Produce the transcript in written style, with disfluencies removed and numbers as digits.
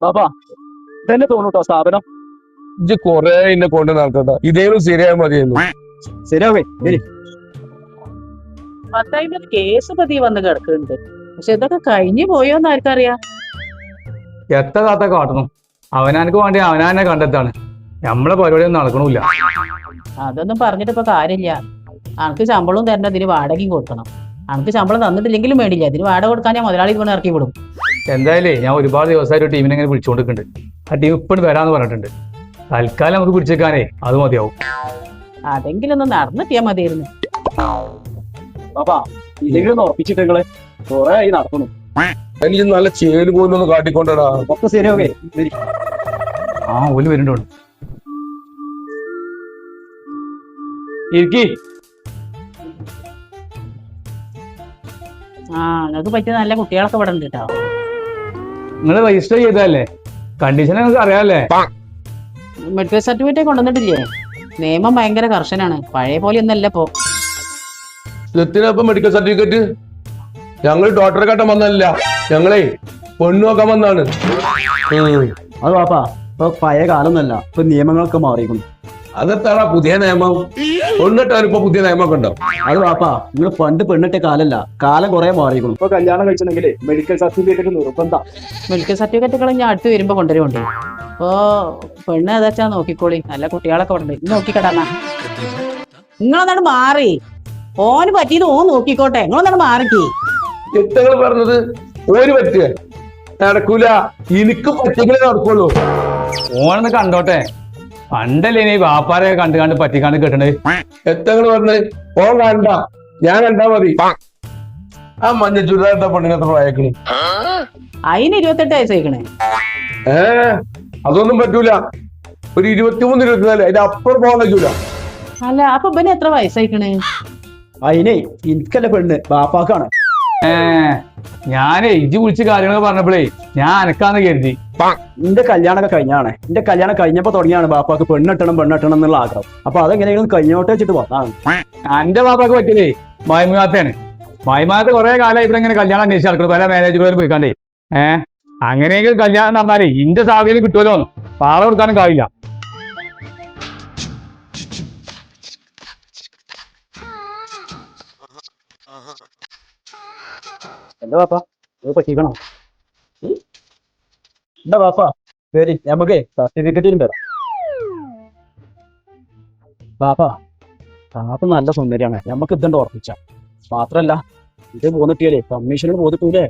ബാപ്പാ ഇതന്നെ തോന്നൂട്ടോ സ്ഥാപനം. ഇജ്ജ് കൊറേ എന്നെ കൊണ്ട് നടക്കണ്ട, ഇതേലും ശരിയായ മതിയായിരുന്നു. ശരിയാവേ വരി. 10-50 കേസ് പതി വന്ന് കിടക്കുന്നുണ്ട്. പക്ഷെ ഇതൊക്കെ കഴിഞ്ഞു പോയോന്ന് ആർക്കറിയാം. എത്ര താത്ത കാട്ടണം, അവനാനക്ക് വേണ്ടി അവനാനെ കണ്ടെത്താണ്. നമ്മളെ പരിപാടിയൊന്നും നടക്കണില്ല. അതൊന്നും പറഞ്ഞിട്ട് ഇപ്പൊ കാര്യമില്ല. അനക്ക് ശമ്പളവും തരണ്ട, ഇതിന് വാടകയും കൊടുക്കണം. അനക്ക് ശമ്പളം തന്നിട്ടില്ലെങ്കിലും വേണ്ടില്ല, ഇതിന് വാടക കൊടുക്കാൻ ഞാൻ മുതലാളി കൊണ്ട് ഇറക്കി വിടും. എന്തായാലേ ഞാൻ ഒരുപാട് ദിവസമായിട്ട് ഒരു ടീമിനെ ഇങ്ങനെ വിളിച്ചുകൊണ്ടിരിക്കുന്നുണ്ട്. ആ ടീം ഇപ്പോഴും വരാന്ന് പറഞ്ഞിട്ടുണ്ട്. തൽക്കാലം നമുക്ക് പിടിച്ചേക്കാനേ അത് മതിയാവും. അതെങ്കിലും ഒന്ന് നടന്നിട്ടിയാ മതിയായിരുന്നു. ബാപ്പാ ഇല്ലെങ്കിലും ഒന്ന് ഉറപ്പിച്ചിട്ട് നിങ്ങള് കൊറേ ആയി നടക്കുന്നു. എനിക്ക് നല്ല ചേല് പോലും ഒന്ന് കാട്ടിക്കൊണ്ടടാ. ഒക്കെ ശരിയാവേ വരി. ആ ഓല് വരുന്നുണ്ട്. ഇരിക്കി. ആ നിങ്ങൾക്ക് പറ്റിയ നല്ല കുട്ടികളൊക്കെ ഇവിടെ ഉണ്ട് കേട്ടോ. നിങ്ങൾ രജിസ്റ്റർ ചെയ്തതല്ലേ, കണ്ടീഷൻ നിങ്ങൾക്ക് അറിയാമല്ലേ. Medical certificate കൊണ്ടുവന്നിട്ടില്ലേ? നിയമം ഭയങ്കര കർശനാണ്, പഴയ പോലെ ഒന്നല്ല ഇപ്പോ. എത്തിനപ്പം മെഡിക്കൽ സർട്ടിഫിക്കറ്റ്? ഞങ്ങൾ ഡോക്ടറെ കാട്ടാൻ വന്നല്ല, ഞങ്ങളെ പെണ്ണു നോക്കാൻ വന്നാണ്. അത് ബാപ്പാ ഇപ്പൊ പഴയ കാലൊന്നല്ല, ഇപ്പൊ നിയമങ്ങളൊക്കെ മാറിയിരിക്കുന്നു. അതെത്താണാ പുതിയ നിയമം? പെണ്ണിട്ടാലും ഇപ്പൊ പുതിയ നിയമമൊക്കെ ഉണ്ടോ? അത് ബാപ്പാ നിങ്ങൾ പണ്ട് പെണ്ണിട്ട കാലല്ല, കാലം കുറെ മാറിയിരിക്കുന്നു. ഇപ്പൊ കല്യാണം കഴിച്ചിട്ടുണ്ടെങ്കിൽ മെഡിക്കൽ സർട്ടിഫിക്കറ്റ് നിർബന്ധം. മെഡിക്കൽ സർട്ടിഫിക്കറ്റുകൾ ഞാൻ അടുത്ത് വരുമ്പോ കൊണ്ടുവരുമുണ്ട്. അപ്പോ പെണ്ണ് ഏതാച്ചാ നോക്കിക്കോളി, നല്ല കുട്ടികളൊക്കെ ഉണ്ട്. നോക്കിക്കടാ, നിങ്ങളൊന്നാണ് മാറി. ഓന് പറ്റിയത് ഓൻ നോക്കിക്കോട്ടെ, നിങ്ങളൊന്നാണ് മാറിക്കേ. എത്തങ്ങൾ പറഞ്ഞത് ഒരു പറ്റിയ നടക്കൂല, എനിക്ക് പറ്റിയെങ്കിലേ നടക്കുള്ളൂ. ഓണെന്ന് കണ്ടോട്ടെ, പണ്ടല്ലേ ഈ വാപ്പാരെ കണ്ട് പറ്റിക്കാണ്ട് കെട്ടണേ. എത്തങ്ങൾ പറഞ്ഞത് ഓൻ കണ്ട ഞാൻ കണ്ടാ മതി. ആ മഞ്ഞ ചുരിദാറിട്ട പെണ്ണിനത്ര പ്രായക്കണി. അതിന് 28 വയസ്സായിക്കണേ. അതൊന്നും പറ്റൂല. ഒരു 23, 24 അതിന്റെ അപ്പുറം പോകാൻ പറ്റൂല. അല്ല അപ്പൊ ഇവന് എത്ര വയസ്സായിക്കണേ? അതിനെ എനിക്കല്ല പെണ്ണ്, ബാപ്പാക്കാണ്. ഞാനേ ഇജ്ജ് വിളിച്ച് കാര്യങ്ങളൊക്കെ പറഞ്ഞപ്പോഴേ ഞാൻ അനക്കാന്ന് കരുതി. എന്റെ കല്യാണമൊക്കെ കഴിഞ്ഞാണ്. എന്റെ കല്യാണം കഴിഞ്ഞപ്പോ തുടങ്ങിയാണ് ബാപ്പാക്ക് പെണ്ണെട്ടണം എന്നുള്ള ആഗ്രഹം. അപ്പൊ അതെങ്ങനെയെങ്കിലും കഴിഞ്ഞോട്ടെ വെച്ചിട്ട് വന്നാണ്. എന്റെ ബാപ്പാക്ക് പറ്റിയതേ മൈമുനാത്താണ്. മൈമുനാത്ത് കുറെ കാലം ഇവിടെ ഇങ്ങനെ കല്യാണം അന്വേഷിച്ച് നടക്കണം, പല മാനേജറുകളും പോയിക്കാണ്ടേ. അങ്ങനെയെങ്കിലും കല്യാണം നടന്നാലേ ഇന്റെ സാഹചര്യം കിട്ടുമല്ലോ, പാറ കൊടുക്കാനും കാവില്ല. എന്താ ബാപ്പാ പറ്റിക്കണോ? എന്താ ബാപ്പാ വരി, നമുക്കേ സർട്ടിഫിക്കറ്റിനും തരാം. ബാപ്പാ പാപ്പ നല്ല സുന്ദരിയാണ്, നമുക്ക് ഇതുണ്ട് ഉറപ്പിച്ച. മാത്രല്ല ഇത് പോന്നിട്ടിയല്ലേ കമ്മീഷനിൽ പോന്നിട്ടൂലേ.